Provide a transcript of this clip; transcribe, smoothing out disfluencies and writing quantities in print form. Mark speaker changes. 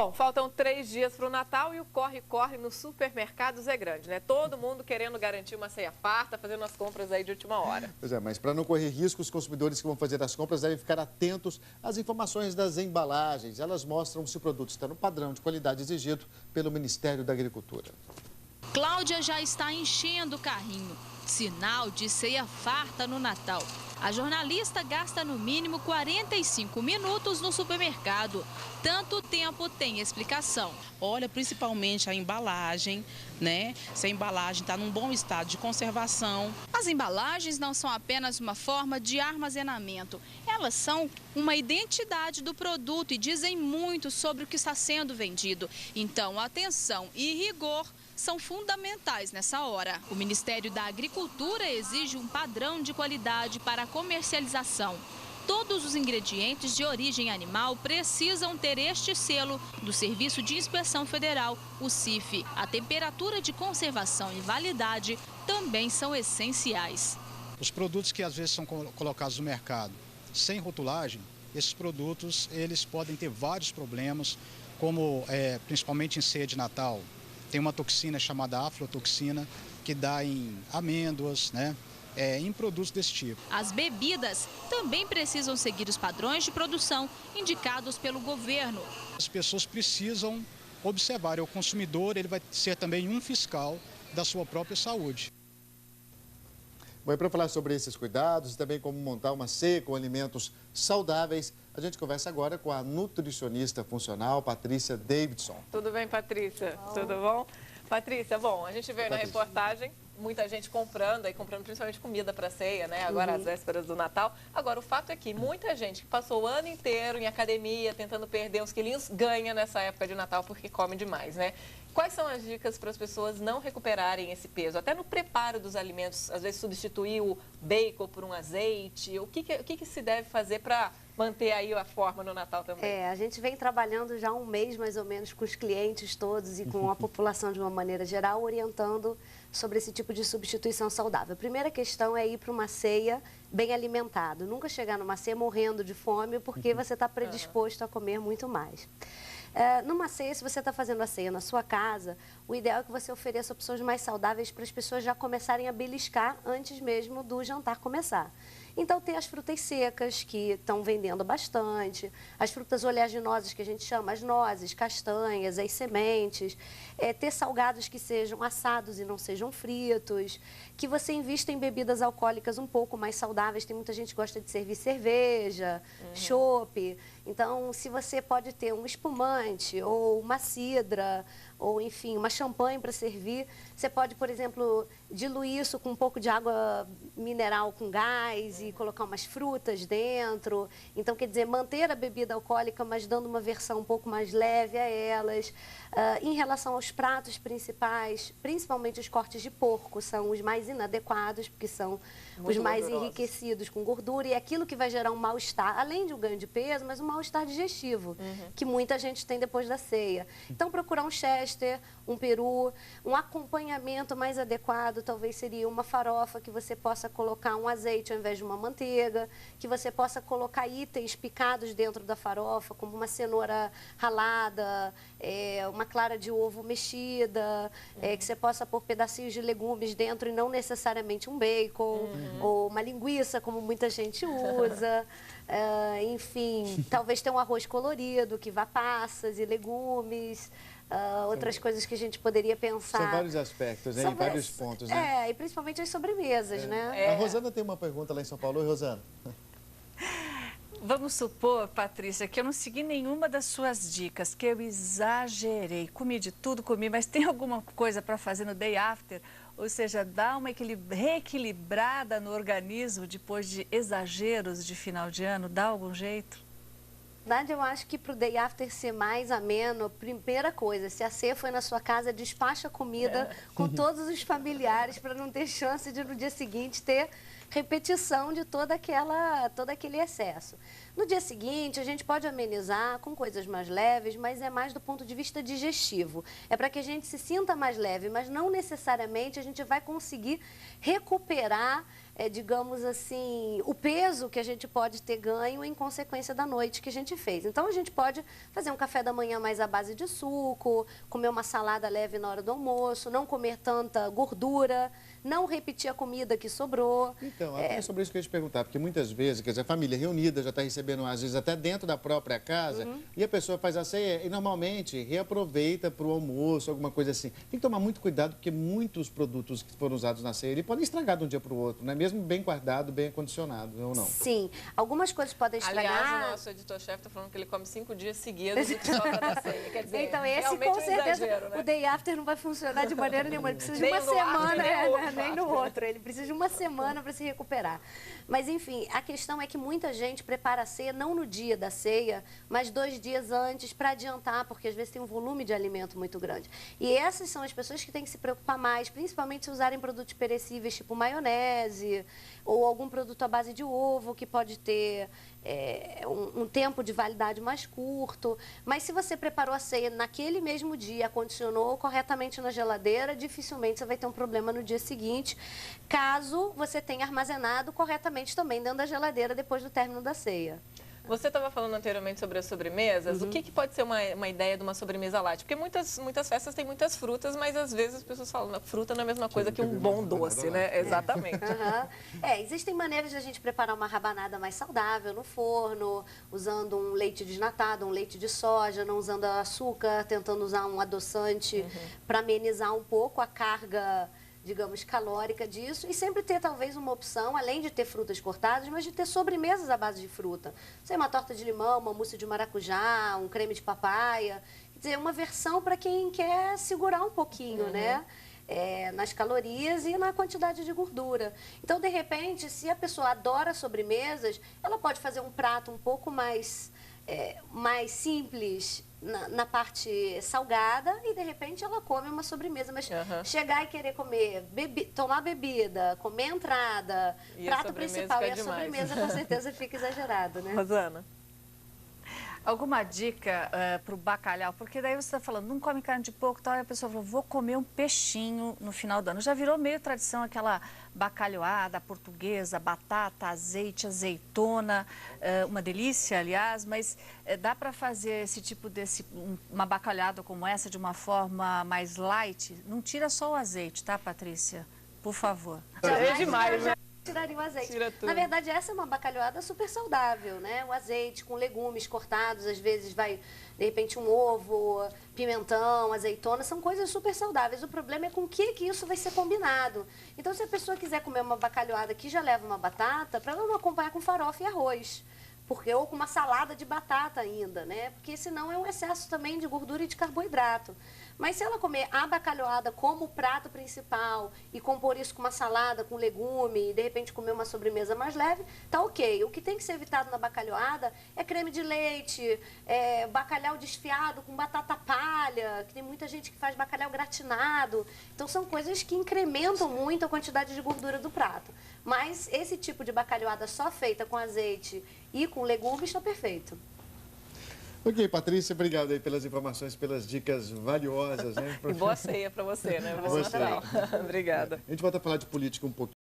Speaker 1: Bom, faltam 3 dias para o Natal e o corre-corre nos supermercados é grande, né? Todo mundo querendo garantir uma ceia farta, fazendo as compras aí de última hora.
Speaker 2: Pois é, mas para não correr risco, os consumidores que vão fazer as compras devem ficar atentos às informações das embalagens. Elas mostram se o produto está no padrão de qualidade exigido pelo Ministério da Agricultura.
Speaker 3: Cláudia já está enchendo o carrinho. Sinal de ceia farta no Natal. A jornalista gasta no mínimo 45 minutos no supermercado. Tanto tempo tem explicação.
Speaker 4: Olha principalmente a embalagem, né? Se a embalagem está num bom estado de conservação.
Speaker 3: As embalagens não são apenas uma forma de armazenamento. Elas são uma identidade do produto e dizem muito sobre o que está sendo vendido. Então, atenção e rigor são fundamentais nessa hora. O Ministério da Agricultura exige um padrão de qualidade para a comercialização. Todos os ingredientes de origem animal precisam ter este selo do Serviço de Inspeção Federal, o CIF. A temperatura de conservação e validade também são essenciais.
Speaker 5: Os produtos que às vezes são colocados no mercado sem rotulagem, esses produtos eles podem ter vários problemas, como principalmente em ceia de Natal. Tem uma toxina chamada aflatoxina que dá em amêndoas, né? Em produtos desse tipo.
Speaker 3: As bebidas também precisam seguir os padrões de produção indicados pelo governo.
Speaker 5: As pessoas precisam observar, o consumidor ele vai ser também um fiscal da sua própria saúde.
Speaker 2: Bom, e para falar sobre esses cuidados e também como montar uma ceia com alimentos saudáveis, a gente conversa agora com a nutricionista funcional, Patrícia Davidson.
Speaker 1: Tudo bem, Patrícia? Tudo bom? Patrícia, bom, a gente veio na reportagem, muita gente comprando principalmente comida para ceia, né? Agora às vésperas do Natal. Agora, o fato é que muita gente que passou o ano inteiro em academia, tentando perder uns quilinhos, ganha nessa época de Natal porque come demais, né? Quais são as dicas para as pessoas não recuperarem esse peso? Até no preparo dos alimentos, às vezes substituir o bacon por um azeite. O que se deve fazer para manter aí a forma no Natal também?
Speaker 6: A gente vem trabalhando já há um mês mais ou menos com os clientes todos e com a população de uma maneira geral, orientando sobre esse tipo de substituição saudável. A primeira questão é ir para uma ceia bem alimentado. Nunca chegar numa ceia morrendo de fome porque você está predisposto a comer muito mais. Numa ceia, se você está fazendo a ceia na sua casa, o ideal é que você ofereça opções mais saudáveis para as pessoas já começarem a beliscar antes mesmo do jantar começar. Então, tem as frutas secas, que estão vendendo bastante, as frutas oleaginosas, que a gente chama, as nozes, castanhas, as sementes, ter salgados que sejam assados e não sejam fritos, que você invista em bebidas alcoólicas um pouco mais saudáveis. Tem muita gente que gosta de servir cerveja, chopp. Então, se você pode ter um espumante ou uma cidra, ou enfim, uma champanhe para servir, você pode, por exemplo, diluir isso com um pouco de água mineral com gás e colocar umas frutas dentro. Então, quer dizer, manter a bebida alcoólica, mas dando uma versão um pouco mais leve a elas. Em relação aos pratos principais, principalmente os cortes de porco, são os mais inadequados, porque são os mais enriquecidos com gordura, e é aquilo que vai gerar um mal-estar, além de um ganho de peso, mas um mal-estar digestivo, que muita gente tem depois da ceia. Então, procurar um chester, um peru, um acompanhamento mais adequado, talvez seria uma farofa que você possa colocar um azeite ao invés de uma manteiga, que você possa colocar itens picados dentro da farofa, como uma cenoura ralada, uma clara de ovo mexida, que você possa pôr pedacinhos de legumes dentro e não necessariamente um bacon, ou uma linguiça, como muita gente usa. Enfim, talvez ter um arroz colorido, que vá passas e legumes. Outras coisas que a gente poderia pensar.
Speaker 2: São vários aspectos, né? Em vários pontos,
Speaker 6: né? E principalmente as sobremesas, né?
Speaker 2: A Rosana tem uma pergunta lá em São Paulo. Oi, Rosana.
Speaker 7: Vamos supor, Patrícia, que eu não segui nenhuma das suas dicas, que eu exagerei. Comi de tudo, mas tem alguma coisa para fazer no day after? Ou seja, dar uma reequilibrada no organismo depois de exageros de final de ano? Dá algum jeito?
Speaker 6: Na verdade, eu acho que para o day after ser mais ameno, primeira coisa, se a ceia foi na sua casa, despacha a comida com todos os familiares para não ter chance de no dia seguinte ter repetição de todo aquele excesso. No dia seguinte, a gente pode amenizar com coisas mais leves, mas é mais do ponto de vista digestivo. É para que a gente se sinta mais leve, mas não necessariamente a gente vai conseguir recuperar, digamos assim, o peso que a gente pode ter ganho em consequência da noite que a gente fez. Então, a gente pode fazer um café da manhã mais à base de suco, comer uma salada leve na hora do almoço, não comer tanta gordura, não repetir a comida que sobrou.
Speaker 2: Então, é sobre isso que eu ia te perguntar, porque muitas vezes, quer dizer, a família reunida já está recebendo, às vezes, até dentro da própria casa, e a pessoa faz a ceia e normalmente reaproveita para o almoço, alguma coisa assim. Tem que tomar muito cuidado, porque muitos produtos que foram usados na ceia, ele podem estragar de um dia para o outro, não é mesmo bem guardado, bem acondicionado, ou não?
Speaker 6: Sim, algumas coisas podem estragar.
Speaker 1: Aliás, o nosso editor-chefe está falando que ele come 5 dias seguidos e sobra da ceia. Quer dizer,
Speaker 6: então, esse
Speaker 1: realmente
Speaker 6: com certeza,
Speaker 1: exagero, né?
Speaker 6: O day after não vai funcionar de maneira nenhuma. Ele precisa de
Speaker 1: Nem
Speaker 6: uma
Speaker 1: no after,
Speaker 6: semana, nem no outro. Ele precisa de uma semana para se recuperar. Mas, enfim, a questão é que muita gente prepara a ceia não no dia da ceia, mas 2 dias antes para adiantar, porque às vezes tem um volume de alimento muito grande. E essas são as pessoas que têm que se preocupar mais, principalmente se usarem produtos perecíveis, tipo maionese ou algum produto à base de ovo, que pode ter um tempo de validade mais curto. Mas se você preparou a ceia naquele mesmo dia, acondicionou corretamente na geladeira, dificilmente você vai ter um problema no dia seguinte, caso você tenha armazenado corretamente também dentro da geladeira depois do término da ceia.
Speaker 1: Você estava falando anteriormente sobre as sobremesas. O que pode ser uma ideia de uma sobremesa light? Porque muitas festas têm muitas frutas, mas às vezes as pessoas falam que fruta não é a mesma coisa que um bom doce, né? Exatamente.
Speaker 6: Existem maneiras de a gente preparar uma rabanada mais saudável no forno, usando um leite desnatado, um leite de soja, não usando açúcar, tentando usar um adoçante para amenizar um pouco a carga, digamos, calórica disso, e sempre ter talvez uma opção, além de ter frutas cortadas, mas de ter sobremesas à base de fruta. Sei, uma torta de limão, uma mousse de maracujá, um creme de papaya. Quer dizer, uma versão para quem quer segurar um pouquinho, né? Nas calorias e na quantidade de gordura. Então, de repente, se a pessoa adora sobremesas, ela pode fazer um prato um pouco mais simples na parte salgada e, de repente, ela come uma sobremesa. Mas chegar e querer comer, tomar bebida, comer entrada,
Speaker 1: e
Speaker 6: prato principal e a sobremesa, com certeza fica exagerado, né?
Speaker 1: Rosana?
Speaker 7: Alguma dica para o bacalhau? Porque daí você está falando, não come carne de porco, tal, e a pessoa falou, vou comer um peixinho no final do ano. Já virou meio tradição aquela bacalhoada portuguesa, batata, azeite, azeitona, uma delícia, aliás, mas dá para fazer esse tipo uma bacalhada como essa de uma forma mais light? Não tira só o azeite, tá, Patrícia? Por favor.
Speaker 1: É demais, né?
Speaker 6: Tiraria o azeite.
Speaker 1: Tira tudo.
Speaker 6: Na verdade, essa é uma bacalhoada super saudável, né? O azeite com legumes cortados, às vezes vai, de repente, um ovo, pimentão, azeitona, são coisas super saudáveis. O problema é com o que isso vai ser combinado. Então, se a pessoa quiser comer uma bacalhoada que já leva uma batata, para ela não acompanhar com farofa e arroz. Ou com uma salada de batata ainda, né? Porque senão é um excesso também de gordura e de carboidrato. Mas se ela comer a bacalhoada como prato principal e compor isso com uma salada, com legume, e de repente comer uma sobremesa mais leve, tá ok. O que tem que ser evitado na bacalhoada é creme de leite, bacalhau desfiado com batata palha, que tem muita gente que faz bacalhau gratinado. Então são coisas que incrementam muito a quantidade de gordura do prato. Mas esse tipo de bacalhoada só feita com azeite e com legumes está perfeito.
Speaker 2: Ok, Patrícia, obrigado aí pelas informações, pelas dicas valiosas, né?
Speaker 1: E boa ceia para você, né? Boa
Speaker 2: ceia.
Speaker 1: Obrigada.
Speaker 2: A gente volta a falar de política um pouquinho.